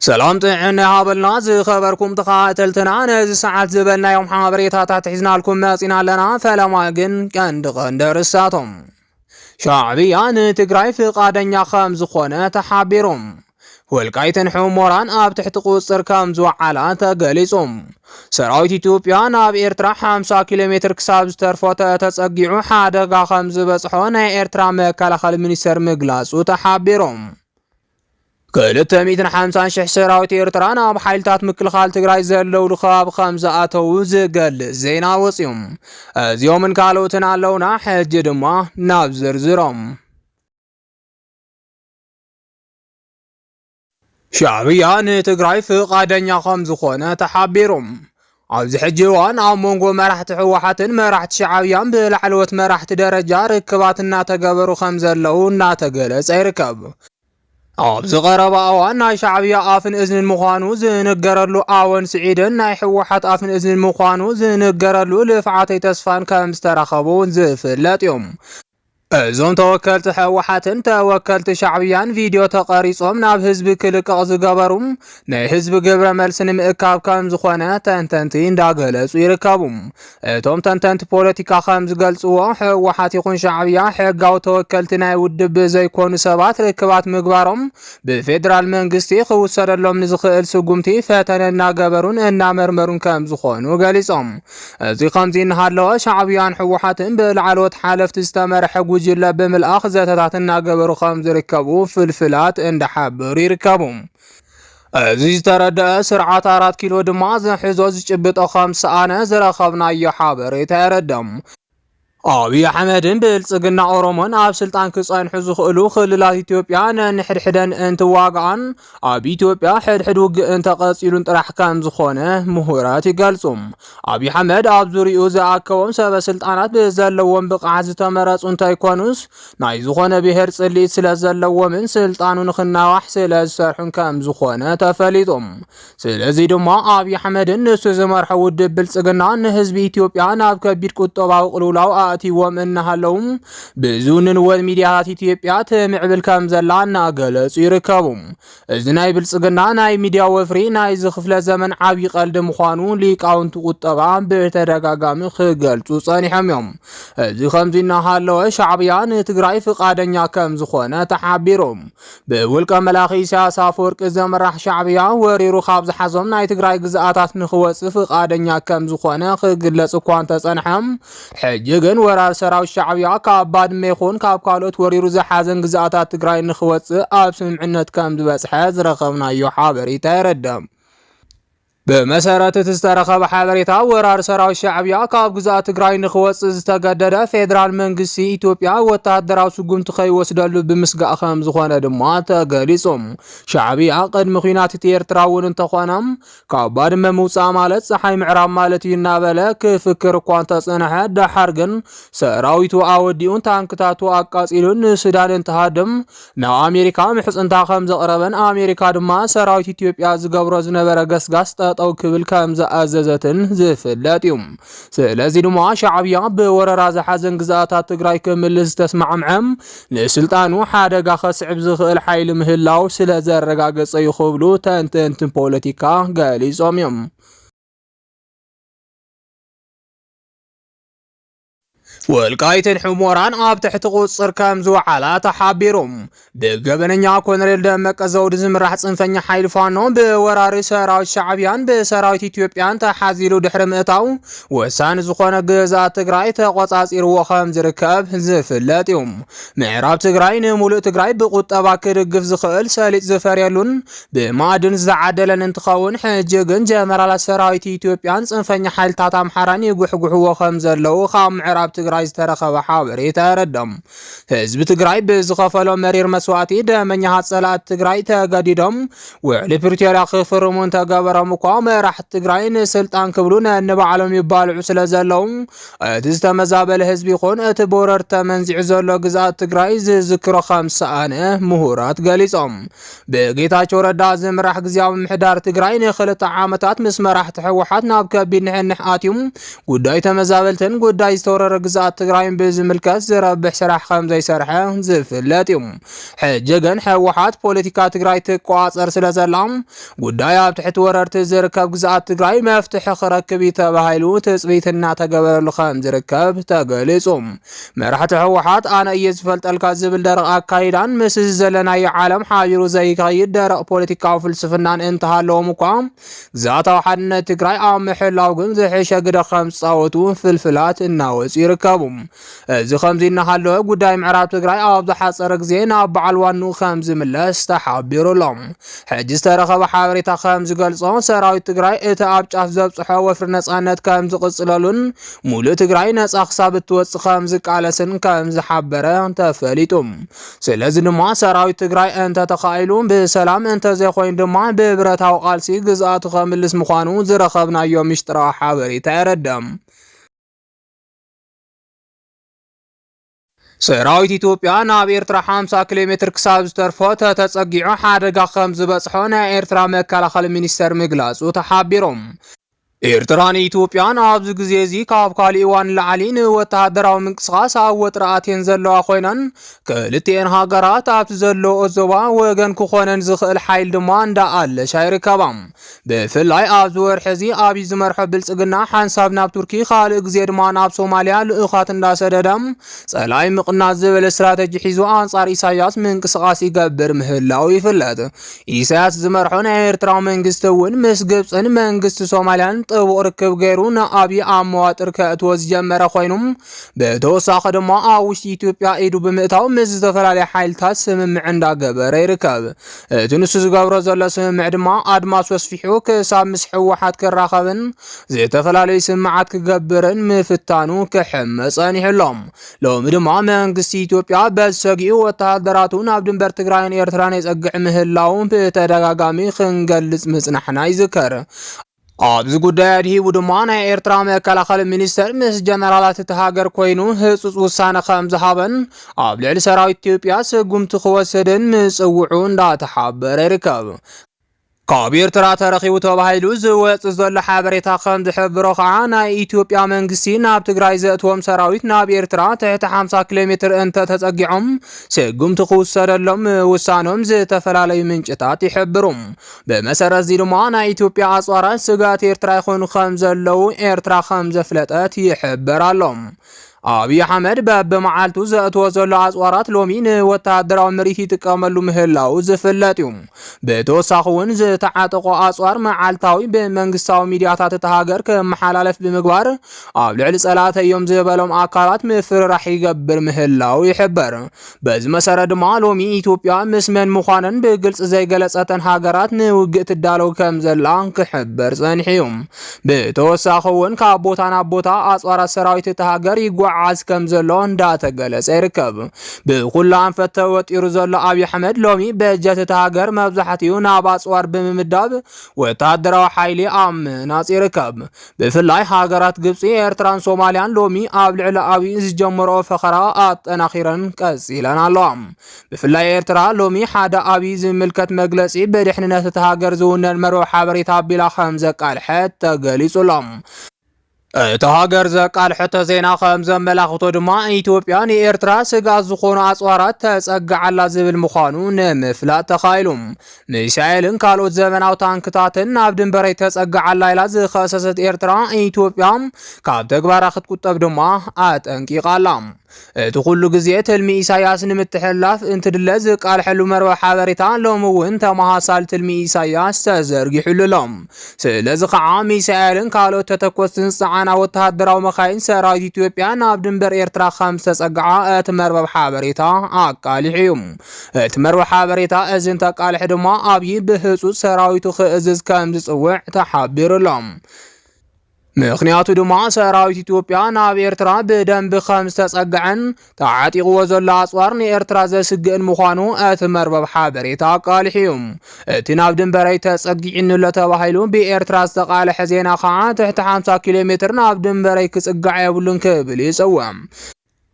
سلام طعنا هابلنا زي خبركم تقاتلتنا نزي ساعات زبلنا يوم حابريتات حزنا لكم ماسينا لنا فلما قن قندر الساتم شعبيان تقراي في قادنيا خمز خونة تحابيرهم والقايتن حموران اب تحت قوصر كامزو على تقليصهم سراويت ኢትዮጵያን ኣብ ኤርትራ 50 ኪሎ ሜትር ክሳብ ዝተርፎተ ተጸጊዑ ሓደጋ ከም ዝበጽሖ ናይ ኤርትራ መከላኸሊ ሚኒስተር ምግላጹ ተሓቢሮም كلت 150,000 سراويت ኤርትራ ናብ ሓይልታት ምክልኻል ትግራይ ዘለው ልኻብ ከም ዝኣተው ዝገልጽ ዜና ወጽዮም እዚኦምን ካልኦትን ኣለውና ሕጂ ድማ ናብ ዝርዝሮም شعبيا نتقراي فقادنيا خمز خونة تحابيرهم ኣብዚ ሕጂ እዋን ኣብ መንጎ መራሕቲ ሕወሓትን መራሕቲ ሻዕብያን ብላዕለዎት መራሕቲ ደረጃ ርክባት እናተገበሩ ከም ዘለው እናተገለጸ ይርከብ ኣብዚ ቀረባ እዋን ናይ ሻዕብያ ኣፍን እዝንን ምዃኑ ዝንገረሉ ኣወን ስዒድን ናይ ሕወሓት ኣፍን እዝንን ምዃኑ ዝንገረሉ ልፍዓተይ ተስፋን ከም ዝተረኸቡ ዝፍለጥ እዮም እዞም ተወከልቲ ሕወሓትን ተወከልቲ ሻዕብያን ቪድዮ ተቀሪጾም ናብ ህዝቢ ክልቀቕ ዝገበሩም ናይ ህዝቢ ግብረ መልሲ ንምእካብ ከም ዝኾነ ተንተንቲ እንዳገለጹ ይርከቡ እቶም ተንተንቲ ፖለቲካ ከም ዝገልጽዎ ሕወሓት ይኹን ሻዕብያ ሕጋዊ ተወከልቲ ናይ ውድብ ዘይኮኑ ሰባት ርክባት ምግባሮም ብፌደራል መንግስቲ ክውሰደሎም ንዝኽእል ስጉምቲ ፈተነ እናገበሩን እናመርመሩን ከም ዝኾኑ ገሊጾም እዚ ከምዚ እናሃለወ ሻዕብያን ሕወሓትን ብላዕለዎት ሓለፍቲ ዝተመርሐ جل بملأخ زاتاتنا قبرو خمز ركبو فلفلات اند حبر يركبو عزيز تردأ سرعة 4 كيلو دماز حزوز جبت 5 أنا زرخبنا يحابر يتردم أبي أحمدن بالصقنا أورومون أب سلطان كصين حزو خلو خلالات إثيوبيا نحدحدن انت واقعا أبي إثيوبيا حدحدو انت قصيرون طرح كام زخونه مهورات يقلصم أبي حمد أب زوريو زاكوم سبا سلطانات بزلوون بقع زتمرص انت يكونوس ناي زخونه بهر صليت سلازلوون من سلطانو نخناوح سلازسرحون كام زخونه تفليتم سلازي دما أبي حمدن نسو زمرحو دب بالصقنا نحزب إثيوبيا ناب كبير كتوبا وقلولاو تيوم إنها لهم بزون والميديات إثيوبيا معبل كام زلان قلص يركبهم إذناي بالصقنا ناي ميديا وفري ناي زخفل زمن عبي قلد مخانو ليك عونتو طبعا بترقاقام خقلتو صاني حميهم إذي خمزينها لو شعبيان تقراي فقادنيا كام زخونة تحابيرهم بولك ملاخي سياسة فورك زمرح شعبيا وريرو خابز حزم ناي تقراي قزاقات نخوص فقادنيا كام زخونة خقلص كوانتا صانحهم حجيقن ورار سراو الشعبية كاباد ميخون كاب كالوت وريرو زحازن قزاقات تقراي نخوص آب سمعنت كام دبس حاز رخبنا يحابري تاردم بمسارات تسترخب حبريتا ورار سراو الشعبية كاب قزاقات تقراي نخوص زتقدد فيدرال منقسي إثيوبيا وتهدراو سقوم تخي وسدالو بمسقا خام زخوانا دمات قليصم شعبية قد مخينات تيرتراون انتخوانم كاباد مموصا مالت صحي معرام مالتي النابلة كفكر كوانتا صنحة دا حرقن سراويتو آوديون تانكتاتو أقاسيلون سودان انتهادم نا أمريكا محس انتا خمز قربن أمريكا دما سراويت إثيوبيا زقبروز نبرا قسقاس أو كبل كام زاززتن زفلات يوم سلازي دما شعبيا بوررا زحازن قزاتات تقراي كملز تسمع معم لسلطانو حادقا خسعب زخيل حيل مهلاو سلازر رقاقص يخبلو تنتن بوليتيكا قالي زوميوم والقايتن حموران اب تحت قصر كام زو على تحابيرهم بقبننيا كونريل دمك زود زمرح صنفني حيل فانو بوراري سراويت شعبيان بسراويت إثيوبيان تحازيلو دحر مئتاو وسان زخونه غزات تግራይ ተቆጻጽርዎ ከም ዝርከብ ዝፍለጥ እዩ ምዕራብ ትግራይ ንሙሉእ ትግራይ ብቁጠባ ክድግፍ ዝኽእል ሰሊጥ ዝፈርየሉን ብማዕድን ዝዓደለን እንትኸውን ሕጂ ግን ጀነራላት ሰራዊት ኢትዮጵያን ጽንፈኛ ሓይልታት ኣምሓራን ይጉሕጉሕዎ ከም ዘለው ካብ ምዕራብ ትግራይ ዝተረኸበ ሓበሬታ ይረዳም ህዝቢ ትግራይ ብዝኸፈሎ መሪር መስዋዕቲ ደመኛሃት ጸላት ትግራይ ተገዲዶም ውዕሊ ፕሪቶሪያ ክፍርሙን ተገበሮም እኳ መራሕቲ ትግራይ ንስልጣን ክብሉ ነንባዕሎም ይባልዑ ስለዘለው እቲ ዝተመዛበለ ህዝቢ ይኹን እቲ ቦረር ተመንዚዑ ዘሎ ግዛት ትግራይ ዝዝክሮ ከም ሰኣነ ምሁራት ገሊጾም በጌታቸው ረዳ ዝምራሕ ግዚያዊ ምሕዳር ትግራይ ንኽልተ ዓመታት ምስ መራሕቲ ሕወሓት ናብ ከቢድ ንሕንሕ ኣትዮም ጉዳይ ተመዛበልትን ጉዳይ ዝተወረረ ግዛት ግዛት ትግራይ ብዝምልከት ዝረብሕ ስራሕ ከም ዘይሰርሐ ዝፍለጥ እዩ ሕጂ ግን ህወሓት ፖለቲካ ትግራይ ትቆጻጸር ስለዘላ ጉዳይ ኣብ ትሕቲ ወረርቲ ዝርከብ ግዛት ትግራይ መፍትሒ ክረክብ ተባሂሉ ትጽቢት እናተገበረሉ ከም ዝርከብ ተገሊጹ መራሕቲ ህወሓት ኣነ እየ ዝፈልጠልካ ዝብል ደረቕ ኣካይዳን ምስ ዘለናዮ ዓለም ሓቢሩ ዘይከይድ ደረቕ ፖለቲካዊ ፍልስፍናን እንተሃለዎም እኳ ግዛታዊ ሓድነት ትግራይ ኣብ ምሕላው ግን ዝሕሸ ግደ ከም ዝፃወቱ ፍልፍላት እናወፁ ይርከቡ እዚ ከምዚ እናሃለወ ጉዳይ ምዕራብ ትግራይ ኣብ ዝሓፀረ ግዜ ናብ በዓል ዋንኡ ከም ዝምለስ ተሓቢሩሎም ሕጂ ዝተረኸበ ሓበሬታ ከም ዝገልጾ ሰራዊት ትግራይ እቲ ኣብ ጫፍ ዘብፅሖ ወፍሪ ነፃነት ከም ዝቕፅለሉን ሙሉእ ትግራይ ነፃ ክሳብ እትወፅእ ከም ዝቃለስን ከም ዝሓበረ ተፈሊጡ ስለዚ ድማ ሰራዊት ትግራይ እንተተኻኢሉ ብሰላም እንተዘይኮይኑ ድማ ብብረታዊ ቃልሲ ግዝኣቱ ከምልስ ምዃኑ ዝረኸብናዮ ምስጢራዊ ሓበሬታ የረድም ሰራዊት ኢትዮጵያ ናብ ኤርትራ 50 ኪሎ ሜትር ክሳብ ዝተርፎ ተጸጊዑ ሓደጋ ከም ዝበጽሖ ናይ ኤርትራ መከላኸሊ ሚኒስተር ምግላጹ ተሓቢሮም ኤርትራን ኢትዮጵያን ኣብዚ ግዜ እዚ ካብ ካሊእ እዋን ላዕሊ ንወተሃደራዊ ምንቅስቓስ ኣብ ወጥረኣትን ዘለዋ ኮይነን ክልቲአን ሃገራት ኣብቲ ዘለዎ ዞባ ወገን ክኾነን ዝኽእል ሓይል ድማ እንዳኣለሻ ይርከባ ብፍላይ ኣብዚ ወርሒ እዚ ኣብይ ዝመርሖ ብልጽግና ሓንሳብ ናብ ቱርኪ ካልእ ግዜ ድማ ናብ ሶማልያ ልኡኻት እንዳሰደደ ጸላይ ምቕናት ዝብል ስትራቴጂ ሒዙ ኣንጻር ኢሳያስ ምንቅስቓስ ይገብር ምህላው ይፍለጥ ኢሳያስ ዝመርሖ ናይ ኤርትራ መንግስቲ እውን ምስ ግብፅን መንግስቲ ሶማልያን ጥቡቅ ርክብ ገይሩ ንኣብይ ኣብ መዋጥር ከእትዎ ዝጀመረ ኮይኖም ብተወሳኺ ድማ ኣብ ውሽጢ ኢትዮጵያ ኢዱ ብምእታው ምስ ዝተፈላለየ ሓይልታት ስምምዕ እንዳገበረ ይርከብ እቲ ንሱ ዝገብሮ ዘሎ ስምምዕ ድማ ኣድማስ ወስፊሑ ክሳብ ምስ ህወሓት ክራኸብን ዝተፈላለዩ ስምዓት ክገብርን ምፍታኑ ክሕመፀን ይሕሎም ሎሚ ድማ መንግስቲ ኢትዮጵያ በዝሰጊኡ ወተሃደራቱ ናብ ድንበር ትግራይን ኤርትራን የጸግዕ ምህላው ብተደጋጋሚ ክንገልጽ ምጽናሕና ይዝከር ኣብዚ ጉዳይ ኣድሂቡ ድማ ናይ ኤርትራ መከላኸሊ ሚኒስተር ምስ ጀነራላት እቲ ሃገር ኮይኑ ህፁፅ ውሳነ ከም ዝሃበን ኣብ ልዕሊ ሰራዊት ኢትዮጵያ ስጉምቲ ክወስድን ምፅውዑ እንዳተሓበረ ይርከብ ካብ ኤርትራ ተረኺቡ ተባሂሉ ዝወፅእ ዘሎ ሓበሬታ ከም ዝሕብሮ ከዓ ናይ ኢትዮጵያ መንግስቲ ናብ ትግራይ ዘእትዎም ሰራዊት ናብ ኤርትራ ትሕቲ 50 ኪሎ ሜትር እንተተጸጊዖም ስጉምቲ ክውሰደሎም ውሳኖም ዝተፈላለዩ ምንጭታት ይሕብሩ ብመሰረት እዚ ድማ ናይ ኢትዮጵያ ኣጽዋራት ስጋት ኤርትራ ይኾኑ ከም ዘለው ኤርትራ ከም ዘፍለጠት ይሕብራሎም አብይ አህመድ በመዓልቱ ዘእትዎ ዘሎ አጽዋራት ሎሚ ንወተሃደራዊ ምሪት ይጥቀመሉ ምህላው ዝፍለጥ እዩ በተወሳኺ እውን ዝተዓጠቆ አጽዋር መዓልታዊ በመንግስታዊ ሚዲያታት ተሃገር ከመሓላለፍ ብምግባር ኣብ ልዕሊ ጸላተ እዮም ዝበሎም አካላት ምፍራህ ይገብር ምህላው ይሕበር በዚ መሰረት ድማ ሎሚ ኢትዮጵያ ምስመን ምዃነን በግልጽ ዘይገለጸተን ሃገራት ንውግእ ትዳለው ከም ዘላ ክሕበር ጸኒሑ በተወሳኺ እውን ካብ ቦታ ናብ ቦታ አጽዋራት ሰራዊት ተሃገር ይጓዓዝ ከም ዘሎ እንዳተገለጸ ይርከብ ብኩሉ አንፈት ተወጢሩ ዘሎ አብይ አህመድ ሎሚ በጀት ተሃገር መብዛሕትኡ ናብ አጽዋር ብምምዳብ ወታደራዊ ሓይሊ ኣብ ምናጽ ይርከብ ብፍላይ ሃገራት ግብጽ ኤርትራን ሶማልያን ሎሚ ኣብ ልዕሊ አብይ ዝጀመሮ ፈኸራ ኣጠናኺረን ቀጽለን ኣለዋ ብፍላይ ኤርትራ ሎሚ ሓደ አብይ ዝምልከት መግለጺ በድሕንነት ተሃገር ዝውነን መርሆ ሓበሬታ ቢላ ከም ዘቃልሐት ተገሊጹሎም ተሃገር ዘቃልሕተ ዜና ከም ዘመላኽቶ ድማ ኢትዮጵያ ንኤርትራ ስጋት ዝኾኑ አጽዋራት ተጸግዓላ ዝብል ምዃኑ ንምፍላጥ ተኻኢሉ ሚሳኤልን ካልኦት ዘመናዊ ታንክታትን ናብ ድንበረይ ተጸግዓላ ኢላ ዝኸሰሰት ኤርትራ ኢትዮጵያ ካብ ተግባራ ክትቁጠብ ድማ ኣጠንቂቓላ እቲ ኩሉ ግዜ ትልሚ ኢሳያስ ንምትሕላፍ እንትድለ ዝቃልሐሉ መርበ ሓበሬታ ሎሚ እውን ተመሃሳሊ ትልሚ ኢሳያስ ተዘርጊሑሎም ስለዚ ከዓ ሚሳኤልን ካልኦት ተተኮስትን ጽዓና ወተሃደራዊ መኻይን ሰራዊት ኢትዮጵያ ናብ ድንበር ኤርትራ ከም ዝተጸግዓ እቲ መርበብ ሓበሬታ ኣቃሊሑ እቲ መርበብ ሓበሬታ እዝን ተቃልሕ ድማ ኣብይ ብህፁፅ ሰራዊቱ ክእዝዝ ከም ዝጽውዕ ተሓቢሩሎም ምክንያቱ ድማ ሰራዊት ኢትዮጵያ ናብ ኤርትራ በደንብ ከም ዝተጸግዐን ተዓጢቅዎ ዘሎ አጽዋር ንኤርትራ ዘስግእን ምዃኑ እቲ መርበብ ሓበሬታ አቃልሑ እቲ ናብ ድንበረይ ተጸጊዕንሎ ተባሂሉ ብኤርትራ ዝተቃልሐ ዜና ከዓ ትሕቲ 50 ኪሎ ሜትር ናብ ድንበረይ ክጽጋዕ የብሉን ክብል ይጽውዕ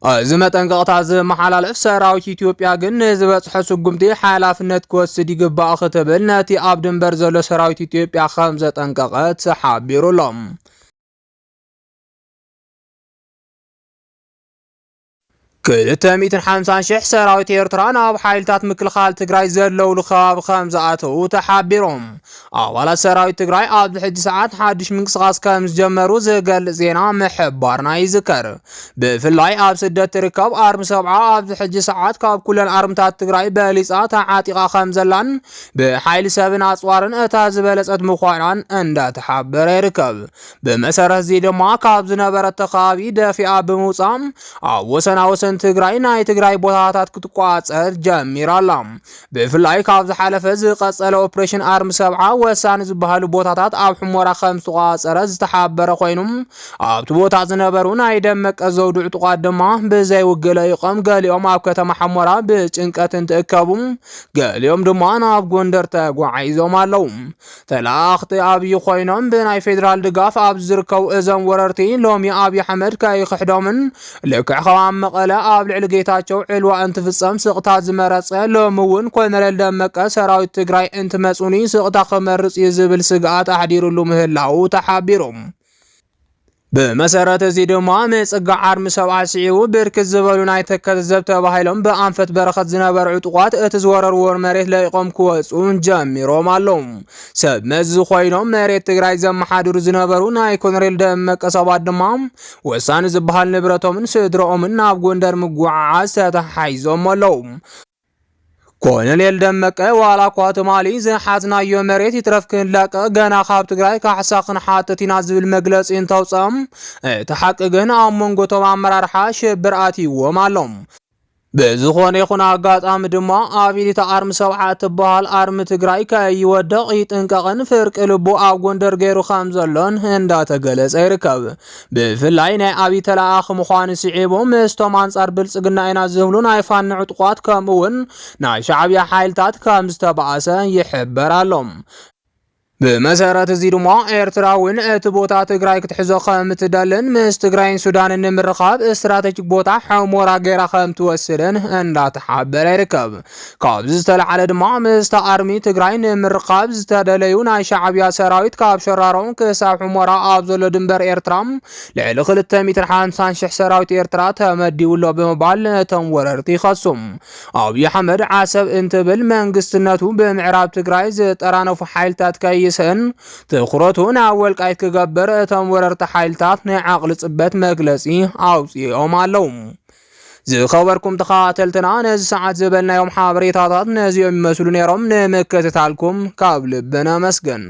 እዚ መጠንቀቕታ ዝመሓላለፍ ሰራዊት ኢትዮጵያ ግን ዝበጽሐ ስጉምቲ ሓላፍነት ክወስድ ይግባእ ክትብል ነቲ ኣብ ድንበር ዘሎ ሰራዊት ኢትዮጵያ ከም ዘጠንቀቐት ሓቢሩሎም 250,000 ሰራዊት ኤርትራ ናብ ሓይልታት ምክልኻል ትግራይ ዘለው ልኸባቢ ከም ዝኣተው ተሓቢሮም ኣባላት ሰራዊት ትግራይ ኣብ ሕጂ ሰዓት ሓድሽ ምንቅስቓስ ከም ዝጀመሩ ዝገልጽ ዜና ምሕባርና ይዝከር። ብፍላይ ኣብ ስደት ትርከብ ኣርሚ ሰብዓ ኣብ ሕጂ ሰዓት ካብ ኩለን ኣርምታት ትግራይ በሊፃ ተዓጢቓ ከም ዘላን ብሓይሊ ሰብን ኣፅዋርን እታ ዝበለፀት ምዃኗን እንዳተሓበረ ይርከብ። ብመሰረት እዚ ድማ ካብ ዝነበረት ተኸባቢ ደፊኣ ብምውፃእ ኣብ ወሰናወሰን ትግራይ ናይ ትግራይ ቦታታት ክትቋፀር ጀሚራላ። ብፍላይ ካብ ዝሓለፈ ዝቀፀለ ኦፕሬሽን ኣርሚ ሰብዓ ወሳኒ ዝበሃሉ ቦታታት ኣብ ሕሞራ ከም ዝተቋፀረ ዝተሓበረ ኮይኑ ኣብቲ ቦታ ዝነበሩ ናይ ደመቀ ዘውዱ ዕጡቃት ድማ ብዘይውግለ ይቆም ገሊኦም ኣብ ከተማ ሕሞራ ብጭንቀት እንትእከቡ ገሊኦም ድማ ናብ ጎንደር ተጓዒዞም ኣለው። ተላእኽቲ ኣብይ ኮይኖም ብናይ ፌደራል ድጋፍ ኣብ ዝርከቡ እዞም ወረርቲ ሎሚ ኣብይ ኣሕመድ ከይክሕዶምን ልክዕ ከም መቐለ ኣብ ልዕሊ ጌታቸው ዕልዋ እንትፍጸም ስቕታት ዝመረጸ ሎሚ እውን ኮሎኔል ደመቀ ሰራዊት ትግራይ እንትመጹኒ ስቕታ ከመርጽ ዝብል ስግኣት ኣሕዲሩሉ ምህላው ተሓቢሮም። ብመሰረት እዚ ድማ ምጽጋዕ ኣርሚ ሰብዓ ስዒቡ ብርክት ዝበሉ ናይ ተከዘብ ተባሂሎም ብኣንፈት በረኸት ዝነበሩ ዕጡቋት እቲ ዝወረርዎ መሬት ለይቆም ክወፁ ጀሚሮም ኣለው። ሰብ መዚ ኮይኖም መሬት ትግራይ ዘመሓድሩ ዝነበሩ ናይ ኮሎኔል ደመቀ ሰባት ድማ ወሳኒ ዝበሃል ንብረቶምን ስድሮኦምን ናብ ጎንደር ምጉዓዓዝ ተተሓሒዞም ኣለው። ኮሎኔል ደመቀ ዋላ እኳ ትማሊ ዝሓዝናዮ መሬት ይትረፍ ክንላቀ ገና ካብ ትግራይ ካሕሳ ክንሓትት ኢና ዝብል መግለፂ እንተውፅኦም እቲ ሓቂ ግን ኣብ መንጎቶም ኣመራርሓ ሽብር ኣትይዎም ኣሎም። ብዝኾነ ይኹን ኣጋጣሚ ድማ ኣብ ኢሊታ ኣርሚ ሰብዓ እትበሃል ኣርሚ ትግራይ ከይወድቕ ይጥንቀቕን ፍርቂ ልቡ ኣብ ጎንደር ገይሩ ከም ዘሎን እንዳተገለጸ ይርከብ። ብፍላይ ናይ ኣብይ ተላኣኺ ምዃኑ ስዒቦም ምስቶም ኣንጻር ብልጽግና ኢና ዝብሉ ናይ ፋኖ ዕጡቋት ከምኡውን ናይ ሻዕብያ ሓይልታት ከም ዝተባእሰ ይሕበር ኣሎም። ብመሰረት እዚ ድማ ኤርትራ እውን እቲ ቦታ ትግራይ ክትሕዞ ከም እትደልን ምስ ትግራይን ሱዳንን ንምርኻብ እስትራቴጂክ ቦታ ሕሞራ ገይራ ከም ትወስድን እንዳተሓበረ ይርከብ። ካብዚ ዝተለዓለ ድማ ምስታ ኣርሚ ትግራይ ንምርኻብ ዝተደለዩ ናይ ሻዕብያ ሰራዊት ካብ ሸራሮም ክሳብ ሕሞራ ኣብ ዘሎ ድንበር ኤርትራ ልዕሊ 250,000 ሰራዊት ኤርትራ ተመዲውሎ ብምባል ነቶም ወረርቲ ይኸሱም። ኣብይ ኣሕመድ ዓሰብ እንትብል መንግስትነቱ ብምዕራብ ትግራይ ዝጠራነፉ ሓይልታት ስን ትኩረቱ ናብ ወልቃይት ክገብር እቶም ወረርቲ ሓይልታት ናይ ዓቕሊ ጽበት መግለጺ ኣውፅኦም ኣለው። ዝኸበርኩም ተኸታተልትና ነዚ ሰዓት ዝበልናዮም ሓበሬታታት ነዚኦም ይመስሉ ነይሮም። ንምክትታልኩም ካብ ልብና መስገን።